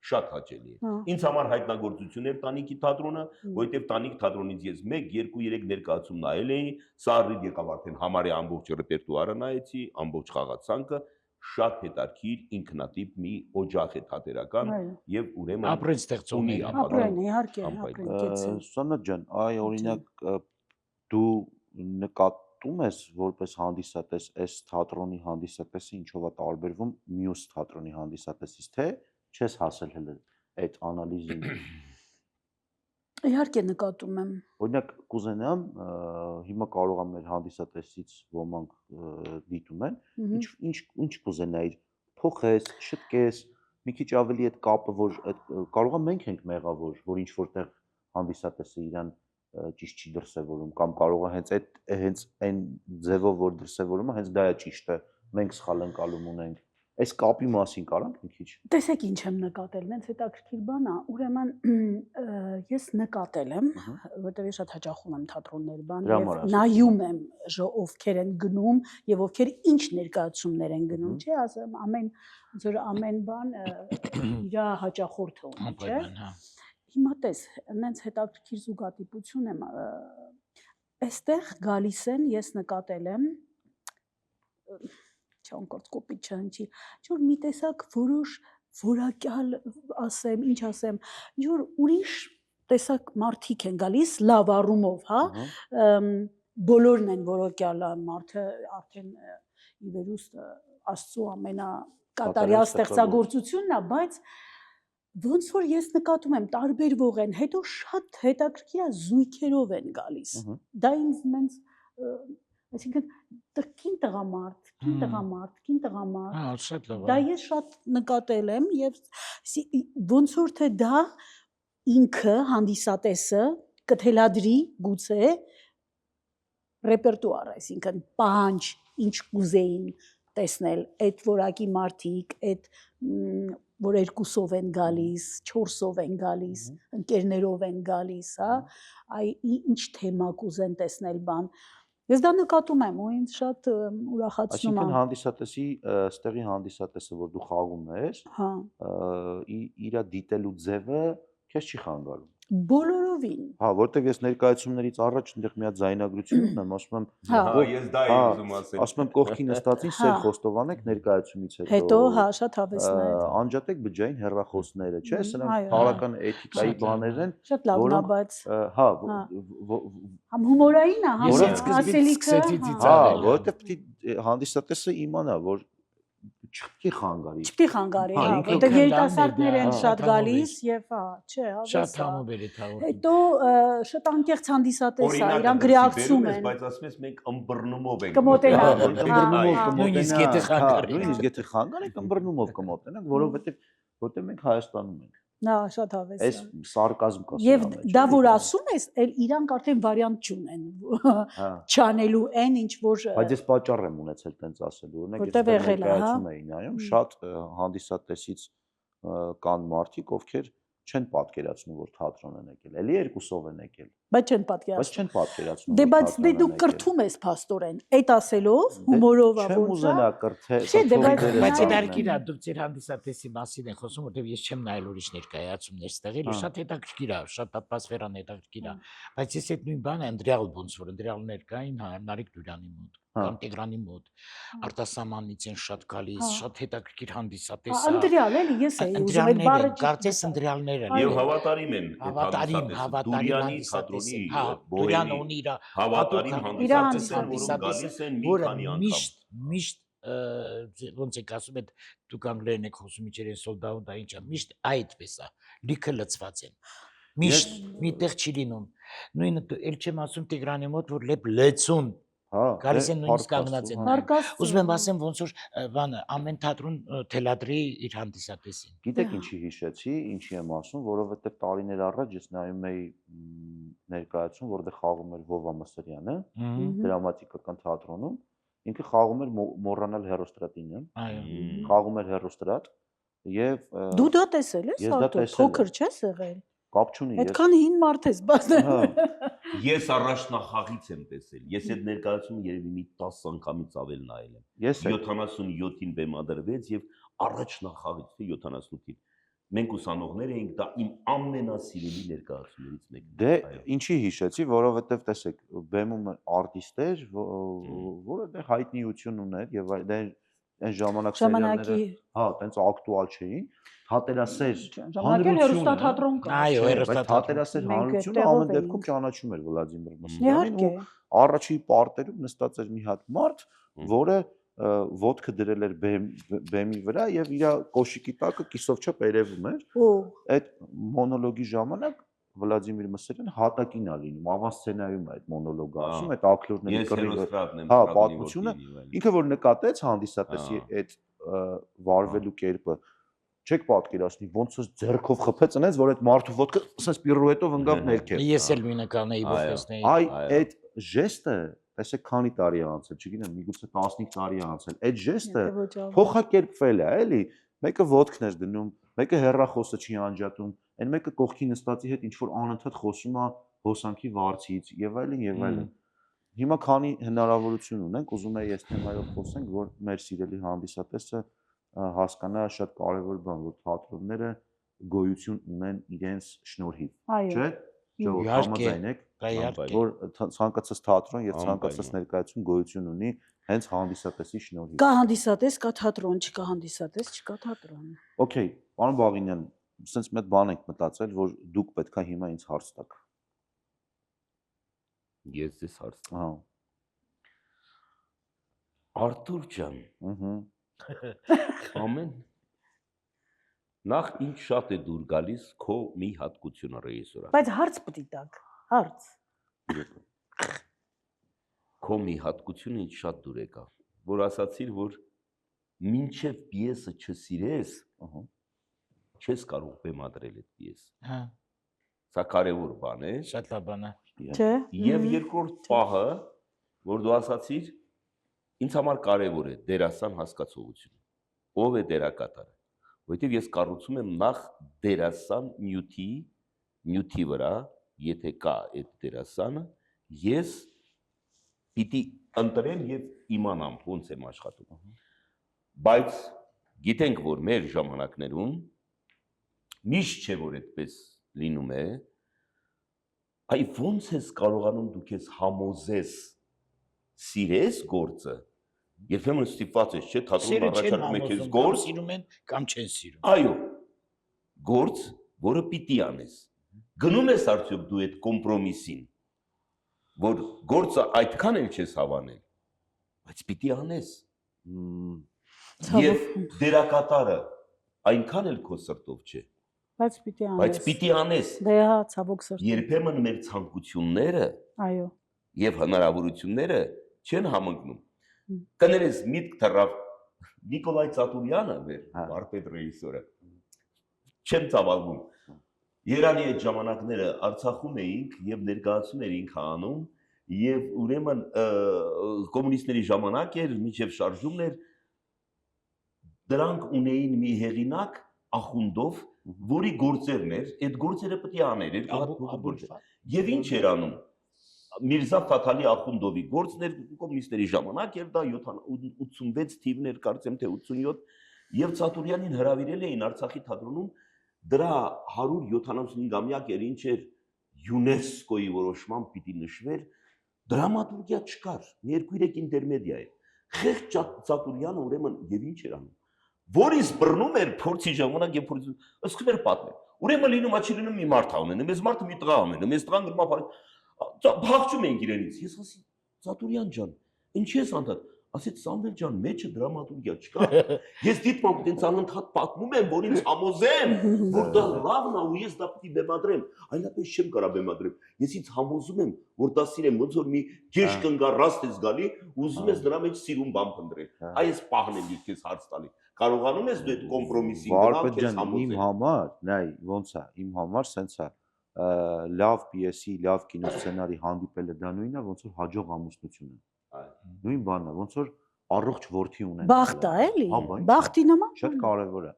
Շատ հաճելի է։ Ինձ համար հայտնագործություն էր Տանիքի թատրոնը, որովհետև Տանիք թատրոնից ես 1, 2, 3 ներկայացում նայել էի, Սարրիդ եկավ արդեն համարյա ամբողջ ռեպերտուարը նայեցի, ամբողջ խաղացանկը, շատ հետաքրքիր ինքնատիպ մի օջախ է թատերական եւ ուրեմն ապրեն ստեղծողների ապրեն իհարկե ապրեն։ Սանա ջան, այ օրինակ դու նկատում ես որպես հանդիսատես այս թատրոնի հանդիսատեսը ինչով է տարբերվում մյուս թատրոնի հանդիսատեսից, թե չես հասել հենց այդ անալիզին։ Իհարկե նկատում եմ։ Օրինակ կուզենամ, հիմա կարող եմ մեր հանդիսատեսից ոմանք դիտում են, ինչ կուզենայիր, փոխես, շտկես, մի քիչ ավելի այդ կապը, որ կարող է մենք ենք մեղավոր, որ ինչ որտեղ հանդիսատեսը իրան ճիշտ չի դրսևորում, կամ կարող է հենց այն ձևով, որ դրսևորում է, հենց դա է ճիշտը, մենք սխալ ընկալում ունենք։ Այս կապի մասին կարանք մի քիչ։ Տեսեք ինչ եմ նկատել, նենց հետաքրքիր բան է, ուրեմն ես նկատել եմ, որտեղ ես շատ հաճախում եմ թատրոններ բան եւ նայում եմ ովքեր են գնում եւ ովքեր ինչ ներկայացումներ են գնում, չէ, ասեմ ամեն բան իր հաճախորդը ունի, չէ։ Հիմա տես, նենց հետաքրքիր զուգատիպություն եմ, այստեղ գալիս են, ես նկատել եմ չանկորդ կոպիտ չհնչի, ինչ-որ մի տեսակ որոշ որակյալ ասեմ, ինչ ասեմ, ինչ-որ ուրիշ տեսակ մարդիկ են գալիս լավ առումով, հա, բոլորն են որակյալ մարդը արդեն ի վերուստ Աստծո ամենակատարյալ ստեղծագործությունն է, բայց ոնց որ ես նկատում եմ տարբերվող են, հետո շատ հետաքրքիր է զույգերով են գալիս, դա ինձ նենց այսինքն կին տղամարդ, դա ես շատ նկատել եմ եւ ոնց որ թե դա ինքը հանդիսատեսը կթելադրի գուցե ռեպերտուար, այսինքն պահանջ ինչ կուզեին տեսնել այդ որակի մարդիկ, այդ որ երկուսով են գալիս, 4-ով են գալիս, ընկերներով են գալիս, հա, ինչ թեմա կուզեն տեսնել բան։ Ես դա նկատում եմ ու ինձ շատ ուրախացնում է։ Այսինքն հանդիսատեսի, ստեղի հանդիսատեսը, որ դու խաղում ես, իր դիտելու ձևը քեզ չի խանգարում։ Բոլորովին։ Հա, որտեվ ես ներկայացումներից առաջ այնտեղ մի հատ զայնագրություն ունեմ, ասում եմ, ես դա եմ ուզում ասել։ Ասում եմ կողքի նստածին սեր խոստովանեք ներկայացումից հետո, հա, շատ հավեսն է։ Անջատեք բջջային հեռախոսները, չէ՞, սրանք քաղաքական էթիկայի բաներ են, շատ լավն է, բայց հա, համ հումորային է, համ ասելիքը, հա, որտեվ պիտի հանդիսատեսը իմանա, որ չպետք է խանգարի։ Չպետք է խանգարի, հա, որտեղ երիտասարդներ են շատ գալիս եւ հա, չէ, շատ համոբեր է թաղում։ Հետո շատ անկեղծ հանդիսատես է, իրանք ռեակցիոն են։ Բայց ասում ես մենք ըմբռնումով ենք կմոտենանք։ Նույնիսկ եթե խանգարի։ Նույնիսկ եթե խանգարենք, ըմբռնումով կմոտենանք, որովհետեւ մենք Հայաստանում ենք։ Նա շատ հավես է։ Այս սարկազմ կա։ Եվ դա որ ասում ես, իրանք արդեն վարիանտ չունեն չանելու այն ինչ որ Բայց ես պատճառ եմ ունեցել տենց ասելու, օրինակ ես ներկայացում էի նայում, շատ հանդիսատեսից կան մարդիկ, ովքեր չեն պատկերացնում, որ թատրոն են եկել, էլի երկուսով են եկել։ Բայց չեն պատկերացնում։ Դե բայց դու կրթում ես փաստորեն, այդ ասելով հումորով ա որ ուզենա կրթել։ Բայց իդարկիր է, դուք ձեր հանդիսատեսի մասին եք խոսում, որտեղ ես չեմ նայել ուրիշ ներկայացումներ ստեղել, շատ հետաքրքիր է, շատ ատմոսֆերան հետաքրքիր է։ Բայց ես այդ նույն բանը Անդրեալ ոնց որ Անդրեալ ներկային, հա, Նարեկ Դուրյանի մոտ, կամ Տիգրանի մոտ, արտասահմանից են շատ գալիս, շատ հետաքրքիր հանդիսատես է։ Անդրեալ էլի, ես էի ուզում այդ բառը կարծես Անդրեալներ են։ Եվ հավատարիմ են հավատարիմ թատրոնի Դուրյանը ունի իր հավատարիմ հանդիսատես են մի քանի անգամ։ Միշտ ոնց եք ասում այդ դուք անգլերեն եք խոսում իջերեն սոլդաու դա ինչա միշտ այդպես է լիքը լծված են միշտ միտեղ չի լինում նույնը էլ չեմ ասում Տիգրանի մոտ որ լեցուն գալիս են նույնիսկ կանգնած են ուզում եմ ասեմ ոնց որ բանը ամեն թատրոն թելադրի իր հանդիսատեսին գիտեք ինչի հիշեցի ինչի եմ ասում որովհետև տարիներ առաջ ես նայում էի ներկայացում որտեղ խաղում էր Վովա Մսրյանը դրամատիկական թատրոնում ինքը խաղում էր մոռանալ հերոստրատին խաղում էր հերոստրատ եւ դու դա տեսել ես արդյոք փոքր չես եղել կապ չունի այդքան հին մարդ ես բացել ես առաջնախաղից եմ տեսել ես այդ ներկայացումը երևի մի 10 անգամից ավել նայել եմ 77-ին բեմադրվեց եւ առաջնախաղից թե 78-ին մենք ուսանողներ էինք դա իմ ամենասիրելի ներկայացումներից մեկն է դե ինչի հիշեցի որովհետեւ տեսեք բեմում արտիստեր որը դե հայտնիություն ուներ եւ դա այն ժամանակ սերիալները հա տենց ակտուալ չէին հատերասեր հանրություն հերոստաթատրոն կա այո հերոստաթատրոն հանրությունը ամեն դեպքում ճանաչում էր Վլադիմիր Մսյանին ու առաջի պարտերում նստած էր մի հատ մարդ որը ոտքը դրել էր բեմի վրա եւ իր կոշիկի տակը կիսով չափ երևում էր այդ մոնոլոգի ժամանակ Վլադիմիր Մսյանը հատակին է լինում ավանսցենայում է այդ մոնոլոգը ասում այդ ակտորների կռիվը հա պատմությունը ինքը որ նկատեց հանդիսատեսի այդ վարվելու կերպը չեք պատկերացնի, ոնց է ձեռքով խփեց, այնպես որ այդ մարդու ոտքը ասես պիրուետով ընկավ ներքև։ Ես էլ նույնականեի որտեսնեի։ Այ այդ ժեստը, տեսեք քանի տարի է անցել, չգիտեմ, միգուցե 15 տարի է անցել։ Այդ ժեստը փոխակերպվել է, էլի։ Մեկը ոտքն էր դնում, մեկը հեռախոսը չի անջատում, այն մեկը կողքի նստածի հետ ինչ որ անընդհատ խոսում է հոսանքի վարձից եւ այլն եւ այլն։ Հիմա քանի հնարավորություն ունենք, ուզում եմ ես թեմայով խոսենք, որ մեր սիրելի հանդիսատեսը հասկանա շատ կարևոր բան, որ թատրոնները գոյություն ունեն իրենց շնորհիվ, չէ՞։ Ժողովուրդ համաձայն եք, որ ցանկացած թատրոն եւ ցանկացած ներկայացում գոյություն ունի հենց հանդիսատեսի շնորհիվ։ Կա հանդիսատես, կա թատրոն, չկա հանդիսատես, չկա թատրոն։ Okay, պարոն Բաղինյան, ասենց մի հատ բան ենք մտածել, որ դուք պետքա հիմա ինձ հարց տաք։ Ես ձեզ հարց տամ։ Հա։ Արտուր ջան, ամեն նախ ինձ շատ է դուր գալիս քո մի հատկությունը ռեժիսորա։ Բայց հարց պիտի տաք, հարց։ Քո մի հատկությունը ինձ շատ դուր եկա, որ ասացիր, որ մինչև պիեսը չսիրես, չես կարող բեմադրել այդ պիեսը։ Հա։ Սա կարևոր բան է։ Շատ լավ բան է։ Չէ։ Եվ երկրորդ պահը, որ դու ասացիր, ինձ համար կարևոր է դերասան հասկացողությունը։ Ով է դերակատարը։ Որովհետև ես կառուցում եմ նախ դերասան նյութի վրա, եթե կա այդ դերասանը, ես պիտի ընտրեմ եւ իմանամ ոնց եմ աշխատում։ Բայց գիտենք, որ մեր ժամանակներում միշտ չէ որ այդպես լինում է, այ ոնց ես կարողանում դու քեզ համոզես սիրես գործը, երբեմն ստիպված ես, չէ, թատրոն առաջարկում է քեզ գործ, սիրում են կամ չեն սիրում։ Այո, գործ, որը պիտի անես։ Գնում ես արդյոք դու այդ կոմպրոմիսին, որ գործը այդքան էլ չես հավանել, բայց պիտի անես։ Եվ դերակատարը այնքան էլ քո սրտով չէ, Բայց պիտի անես։ բայց պիտի անես։ Դե հա, ցավոք սրտի։ Երբեմն մեր ցանկությունները Այո։ եւ հնարավորությունները չեն համընկնում։ Կներես միտք թռավ Նիկոլայ Ծատուրյանը, մեր վարպետ ռեժիսորը։ Չեմ ծավալվում։ Երանի այդ ժամանակները Արցախում էինք եւ ներկայացում էինք անում եւ ուրեմն կոմունիստների ժամանակ էր, միջև շարժումն էր, դրանք ունեին մի հեղինակ ախունդով, որի գործերն էր, այդ գործերը պետք է աներ, եւ ինչ էր անում։ Միրզա Ֆաթալի Ախունդովի գործն էր կոմունիստների ժամանակ էր, դա 86 թիվն էր, կարծեմ թե 87, եւ Ծատուրյանին հրավիրել էին Արցախի թատրոնում, դրա 175-ամյակ էր, ինչ էր ՅՈՒՆԵՍԿՕ-ի որոշմամբ պիտի նշվեր, դրամատուրգիա չկար, մի 2-3 ինտերմեդիա էր։ Խեղճ Ծատուրյանը ուրեմն եւ ինչ էր անում։ Որից բռնում էր փորձի ժամանակ եւ փորձի, ասում էր պատմել։ Ուրեմն լինում է չի լինում մի մարդ ունենում, այս մարդը մի տղա ունենում, այս տղան գնում է Փախչում ենք իրենից։ Ես ասի, Ծատուրյան ջան, ինչի ես անդադ։ Ասեց Սամվել ջան, մեջը դրամատուրգիա չկա։ Ես դիտմամբ տենց անընդհատ պատմում եմ, որ ինձ համոզեն, որ դա լավն է ու ես դա պիտի բեմադրեմ։ Այլապես չեմ կարա բեմադրեմ։ Ես ինձ համոզում եմ, որ դա սիրեմ, ոնց որ մի ջեշ կնգառաստ ես գալի, ուզում ես դրա մեջ սիրուն բան փնտրել։ Այս պահն եմ ես հարց տալի։ Կարողանում ես դու այդ կոմպրոմիսին գնալ քեզ համոզել։ Իմ համար, նայ, ոնց է, իմ համար սենց է։ Լավ պիեսի, լավ կինոսցենարի հանդիպելը դա նույնն է, ոնց որ հաջող ամուսնությունը։ Նույն բանն է, ոնց որ առողջ որդի ունեն։ Բախտ է, էլի։ Բախտի նման։ Շատ կարևոր է։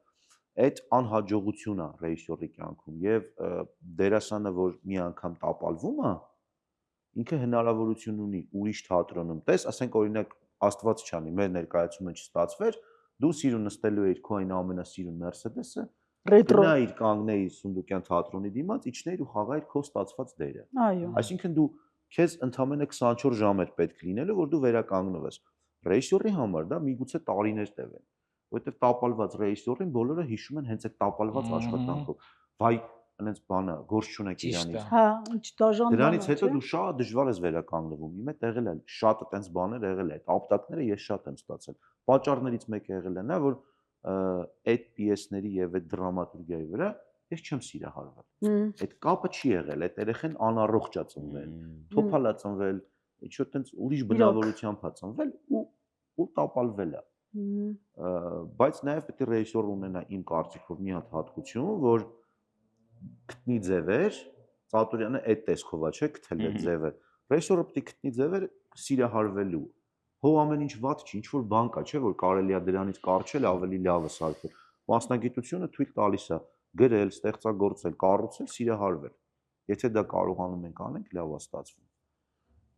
Այդ անհաջողությունը ռեժիսորի կյանքում եւ դերասանը, որ մի անգամ տապալվում է, ինքը հնարավորություն ունի ուրիշ թատրոնում։ Տես, ասենք օրինակ Աստված չանի, մեր ներկայացումը չստացվեր, դու սիրուն նստելու էիր քո այն ամենասիրուն Mercedes-ը, գնայիր կանգնեիր Սունդուկյան թատրոնի դիմաց, իջնեիր ու խաղայիր քո ստացված դերը։ Այո։ Այսինքն դու քեզ ընդամենը 24 ժամ էր պետք լինելու, որ դու վերականգնվես։ Ռեժիսորի համար դա միգուցե տարիներ տևեն, որովհետև տապալված ռեժիսորին բոլորը հիշում են հենց այդ տապալված աշխատանքով։ Վայ, այնպես բանը, գործ չունեք իրանից։ Հա, ինչ դաժան բան է։ Դրանից հետո դու շատ դժվար ես վերականգնվում։ Իմ հետ եղել է շատ այդպես բաներ եղել է, այդ ապտակները ես շատ եմ ստացել։ Պատճառներից մեկը եղել է նա, որ այդ պիեսների եւ այդ դրամատուրգիայի վրա ես չեմ սիրահարվել։ Այդ կապը չի եղել, այդ երեխեն անառողջ է ծնվել, թոփալ է ծնվել, ինչ որ տենց ուրիշ բնավորությամբ է ծնվել ու տապալվել է։ Բայց նաև պետք է ռեժիսորը ունենա իմ կարծիքով մի հատ հատկություն, որ գտնի ձևեր, Ծատուրյանը այդ տեսքով է, չէ, գտել է ձևը։ Ռեժիսորը պետք է գտնի ձևեր սիրահարվելու։ Հո ամեն ինչ վատ չի, ինչ որ բան կա, չէ, որ կարելի է դրանից կարճել, ավելի լավը սարքել։ Մասնագիտությունը թույլ տալիս է գրել, ստեղծագործել, կառուցել, սիրահարվել։ Եթե դա կարողանում ենք անենք, լավ է ստացվում։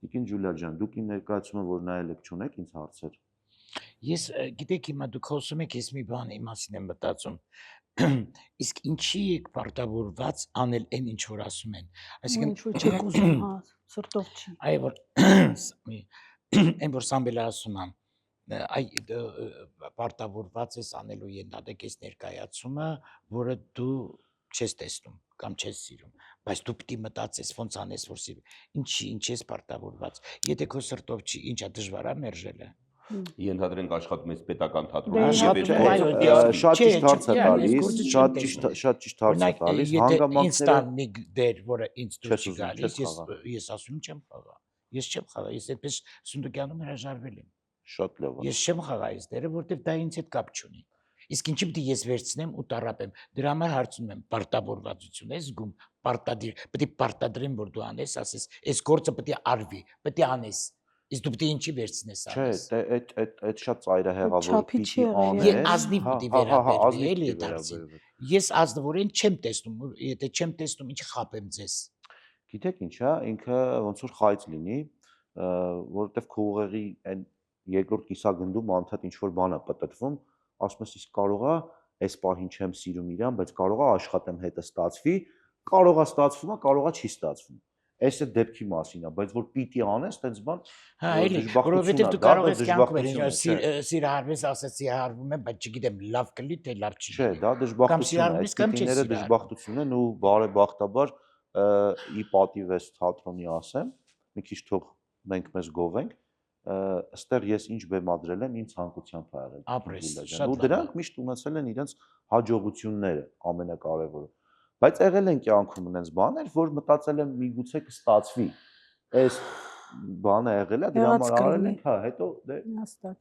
Տիկին Ջուլիա ջան, դուք իմ ներկայացումը որ նայել եք, չունեք ինձ հարցեր։ Ես գիտեք հիմա դուք խոսում եք, ես մի բանի մասին եմ մտածում։ Իսկ ինչի եք պարտավորված անել այն ինչ որ ասում են։ Այսինքն ինչ որ չեք ուզում, հա, սրտով չի։ Այ որ այն որ Սամվելը ասում է, այ պարտավորված ես անելու ենթադրեք այս ներկայացումը, որը դու չես տեսնում կամ չես սիրում, բայց դու պիտի մտածես ոնց անես որ սիրում։ Ինչ ես պարտավորված։ Եթե քո սրտով չի, ինչա դժվար է մերժելը։ Ենթադրենք աշխատում ես պետական թատրոնում, շատ ճիշտ հարց է տալիս, շատ ճիշտ հարց է տալիս, հանգամանքները մի դեր, որը ինձ դուրս չի գալիս, ես ասում չեմ խաղա։ Ես չեմ խաղա, ես այդպես Սունդուկյանում հրաժարվել եմ։ Շատ լավ է։ Ես չեմ խաղա այս դերը, որտեվ դա ինձ հետ կապ չունի։ Իսկ ինչի՞ պիտի ես վերցնեմ ու տառապեմ։ Դրա համար հարցնում եմ, պարտավորվածություն ես զգում, պիտի պարտադրեմ, որ դու անես, ասես, այս գործը պիտի արվի, պիտի անես։ Իսկ դու պիտի ինչի վերցնես անես։ Չէ, այդ շատ ծայրահեղավոր պիտի անես։ Ես ազնիվ պիտի վերաբերվի, էլի դարձին։ Ես ազնվորեն չեմ տեսնում, եթե չեմ տեսնում, ինչի խաբեմ ձեզ։ Գիտեք ինչ է, ինքը ոնց որ խայծ լինի, որովհետև քո ուղեղի այն երկրորդ կիսագնդում անդադ ինչ որ բան է պատտվում, ասում ես իսկ կարող է այս պահին չեմ սիրում իրան, բայց կարող է աշխատեմ հետը ստացվի, կարող է ստացվում է, կարող է չի ստացվում։ Այս է դեպքի մասին է, բայց որ պիտի անես, տենց բան։ Հա, էլի, որովհետև դու կարող ես կյանք վերել, սիրահարվես, ասես սիրահարվում եմ, բայց չգիտեմ, լավ կլի թե լավ չի։ Չէ, դա դժբախտություն է, այստեղները դժբախտություն են ու բարեբախտաբար ի պատիվ էս թատրոնի ասեմ, մի քիչ թող մենք մեզ գովենք, ըստեղ ես ինչ բեմադրել եմ, իմ ցանկությամբ ա եղել։ Ապրես, շատ լավ։ Ու դրանք միշտ ունեցել են իրենց հաջողությունները, ամենակարևորը։ Բայց եղել են կյանքում այնպես բաներ, որ մտածել եմ միգուցե կստացվի։ Այս բանը եղել է, դրա համար արել ենք, հա, հետո դե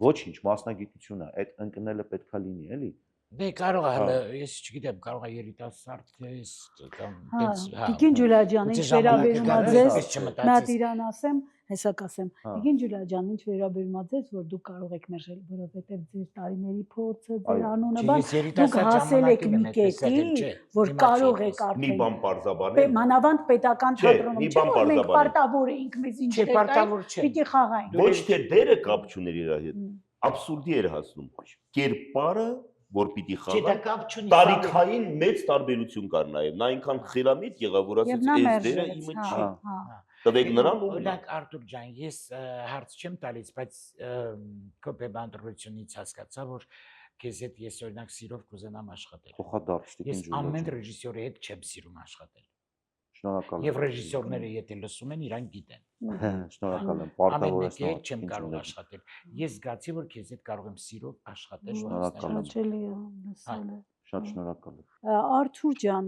ոչինչ, մասնագիտություն է, այդ ընկնելը պետքա լինի, էլի։ Դե կարող է հələ, ես չգիտեմ, կարող է երիտասարդ ես կամ տենց, հա։ Տիկին Ջուլիա ջան, ինչ վերաբերում է ձեզ, նա դիրան ասեմ, հեսակ ասեմ։ Տիկին Ջուլիա ջան, ինչ վերաբերում է ձեզ, որ դուք կարող եք մերժել, որովհետև ձեր տարիների փորձը, ձեր անունը, դուք հասել եք մի կետի, որ կարող եք արդեն մի բան պարզաբանել։ Մանավանդ պետական թատրոնում, չէ՞ որ մենք պարտավոր էինք մեզ ինչ պիտի խաղային։ Ոչ թե դերը կապ չուներ իր հետ, абսուրդի էր հասնում։ Կերպարը որ պիտի խաղա տարիքային մեծ տարբերություն կար նաև նա այնքան խելամիտ եղավ որ ասաց այս դերը իմը չի տվեք նրան ու օրինակ Արտուր ջան ես հարց չեմ տալիս բայց քո բեմադրությունից հասկացա որ քեզ հետ ես օրինակ սիրով կուզենամ աշխատել փոխադարձ ես ամեն ռեժիսորի հետ չեմ սիրում աշխատել շնորհակալ եմ եւ ռեժիսորները եթե լսում են իրան գիտեն շնորհակալ եմ պարտավոր ես չեմ կարող աշխատել ես զգացի որ քեզ հետ կարող եմ սիրով աշխատել շատ շնորհակալ եմ Արթուր ջան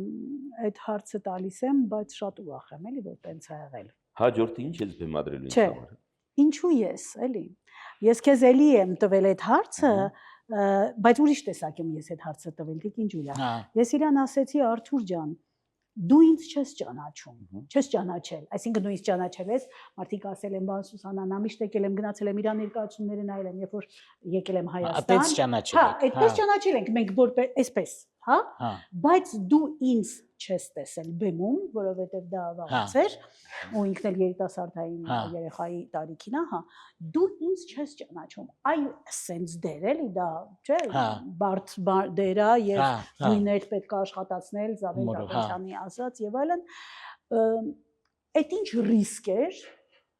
այդ հարցը տալիս եմ բայց շատ ուրախ եմ էլի որ տենց է եղել հաջորդը ինչ ես բեմադրելու ինձ համար ինչու ես էլի ես քեզ էլի եմ տվել այդ հարցը բայց ուրիշ տեսակում ես այդ հարցը տվել Տիկին Ջուլիա ես իրան ասեցի Արթուր ջան դու ինձ չես ճանաչում, չես ճանաչել, այսինքն դու ինձ ճանաչել ես, մարդիկ ասել են, բան Սուսանան, միշտ եկել եմ, գնացել եմ իր ներկայացումները նայել եմ, երբ որ եկել եմ Հայաստան։ Այդպես ճանաչել եք։ Հա, այդպես ճանաչել ենք, մենք որպես այսպես, հա։ Բայց դու ինձ չես տեսել բեմում, որովհետև դա վաղուց էր, ու ինքն էլ երիտասարդային երեխայի տարիքին է, հա։ Դու ինձ չես ճանաչում։ Այ սենց դեր էլի դա, չէ՞, բարդ դեր է եւ գույներ պետք է աշխատացնել, Զավեն Դավթյանի ասած եւ այլն։ Այդ ինչ ռիսկ էր,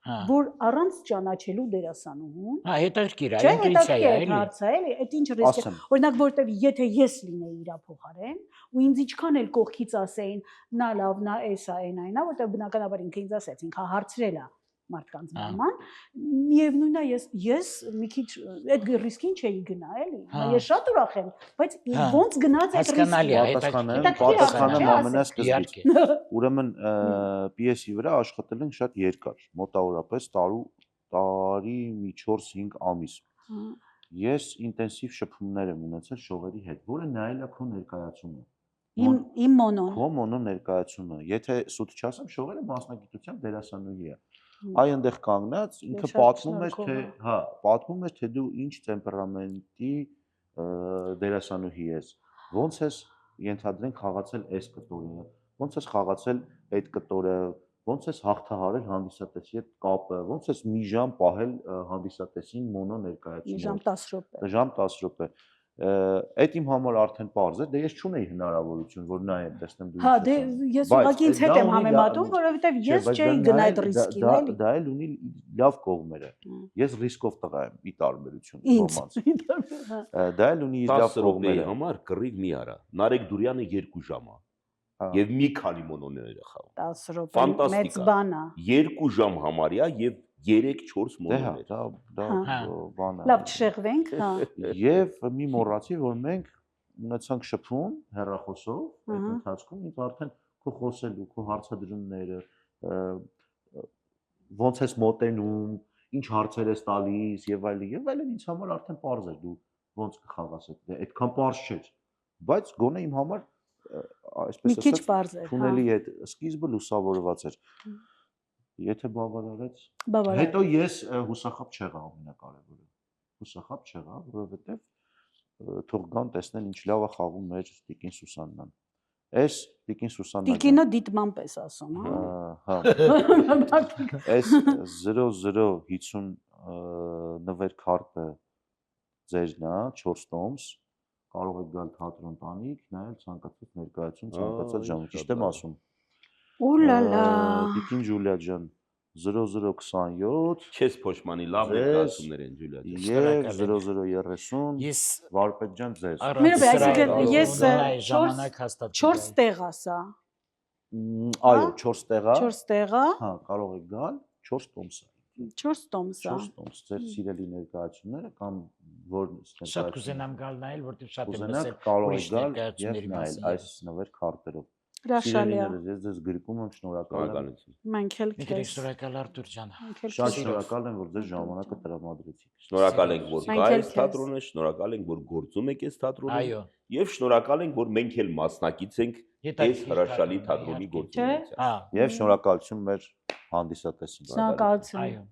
որ առանց ճանաչելու դերասանուհուն։ Հա, հետաքրքիր է, ինտուիցիա է, էլի։ Այդ ինչ ռիսկ է։ Օրինակ, որտեվ եթե ես լինեի իր փոխարեն, ու ինձ ինչքան էլ կողքից ասեին, նա լավ, նա էսա, այնա, որտեվ բնականաբար ինքը ինձ ասեց, ինքը հարցրել է մարդկանց մաման, միևնույնն է ես մի քիչ այդ ռիսկին չէի գնա, էլի։ Ես շատ ուրախ եմ, բայց ոնց գնաց այդ ռիսկը։ Պատասխանեմ ամենասկզբից։ Ուրեմն պիեսի վրա աշխատել ենք շատ երկար, մոտավորապես տարի մի 4-5 ամիս։ Ես ինտենսիվ շփումներ եմ ունեցել շողերի հետ, որը նայել է քո ներկայացումը։ Իմ մոնոն։ Քո մոնո ներկայացումը։ Եթե սուտ չասեմ, շողերը մասնագիտությամբ դերասանուհի է։ Այ այնտեղ կանգնած ինքը պատմում էր, թե, հա, պատմում էր, թե դու ինչ տեմպերամենտի դերասանուհի ես։ Ոնց ես ենթադրենք խաղացել այս կտորը, ոնց ես խաղացել այդ կտորը, ոնց ես հաղթահարել հանդիսատեսի հետ կապը, ոնց ես մի ժամ պահել հանդիսատեսին մոնո ներկայացումով։ Մի ժամ 10 րոպե։ Ժամ 10 րոպե։ Այդ իմ համար արդեն պարզ է, դե ես չունեի հնարավորություն, որ նայեմ, տեսնեմ դու ինչ ես։ Հա, դե ես ուղղակի ինձ հետ եմ համեմատում, որովհետև ես չէի գնա այդ ռիսկին, էլի։ Դա էլ ունի լավ կողմերը։ Ես ռիսկով տղա եմ՝ ի տարբերություն ոմանց։ Դա էլ ունի իր լավ 10 րոպեի կողմերը։ համար կռիվ մի արա։ Նարեկ Դուրյանը 2 ժամ է։ Եվ մի քանի մոնոներ է խաղում։ 10 րոպե մեծ բան է։ 2 ժամ համարյա եւ 3-4 Դե հա, մոնոներ։ դա բան է։ Լավ չշեղվենք, հա։ Եվ մի մոռացի, որ մենք ունեցանք շփում հեռախոսով, այդ ընթացքում ինձ արդեն քո խոսելու, քո հարցադրումները, ոնց ես մոտենում, ինչ հարցեր ես տալիս եւ այլն ինձ համար արդեն պարզ էր դու ոնց կխաղաս այդ։ Դե այդքան պարզ չէր, բայց գոնե իմ համար այսպես Մի քիչ պարզ էր, հա։ թունելի այդ սկիզբը լուսավորված էր։ Եթե բավարարեց։ Բավարար։ Հետո ես հուսախաբ չեղա ամենակարևորը։ Հուսախաբ չեղա, որովհետև թող գան տեսնեն ինչ լավ է խաղում մեր Տիկին Սուսաննան։ Այս Տիկին Սուսաննան։ Տիկինը դիտման պես ասում, հա։ Հա։ Այս 0050 նվեր քարտը ձերն է, 4 տոմս, կարող եք գալ թատրոն տանիք, նայել ցանկացած ներկայացում, ցանկացած ժամ, ճիշտ եմ ասում։ Ուլալա։ Տիկին Ջուլիա ջան 0027 Չես փոշմանի լավ ներկայացումներ են Ջուլիա ջան։ եւ 0030 Ես վարպետ ջան ձեզ։ Մի րոպե, այսինքն ես ժամանակ հաստատ 4 տեղ է սա։ Այո, 4 տեղա։ 4 տեղա։ Հա, կարող եք գալ 4 տոմսը։ 4 տոմս է։ 4 տոմս ձեր սիրելի ներկայացումները կամ որ շատ կուզենամ գալ նայել, որտեղ շատ եմ կուզենաք լսել կարող ուրիշ եք գալ եւ ներկայացումների նայել մասին։ այս նվեր քարտերով։ Հրաշալի է։ Ես ձեզ գրկում եմ, շնորհակալ եմ։ Շնորհակալություն։ Մենք էլ Մի քիչ շնորհակալ Արտուր ջան։ Շատ շնորհակալ եմ, որ ձեր ժամանակը տրամադրեցիք։ Շնորհակալ ենք, որ Մենք կա էլ այս քեզ։ թատրոնը, շնորհակալ ենք, որ գործում եք այս թատրոնում, Այո։ եւ շնորհակալ ենք, որ մենք էլ մասնակից ենք այս հրաշալի թատրոնի Չէ։ գործունեության։ Հա։ Եվ շնորհակալություն մեր հանդիսատեսին։ Շնորհակալություն։ Այո։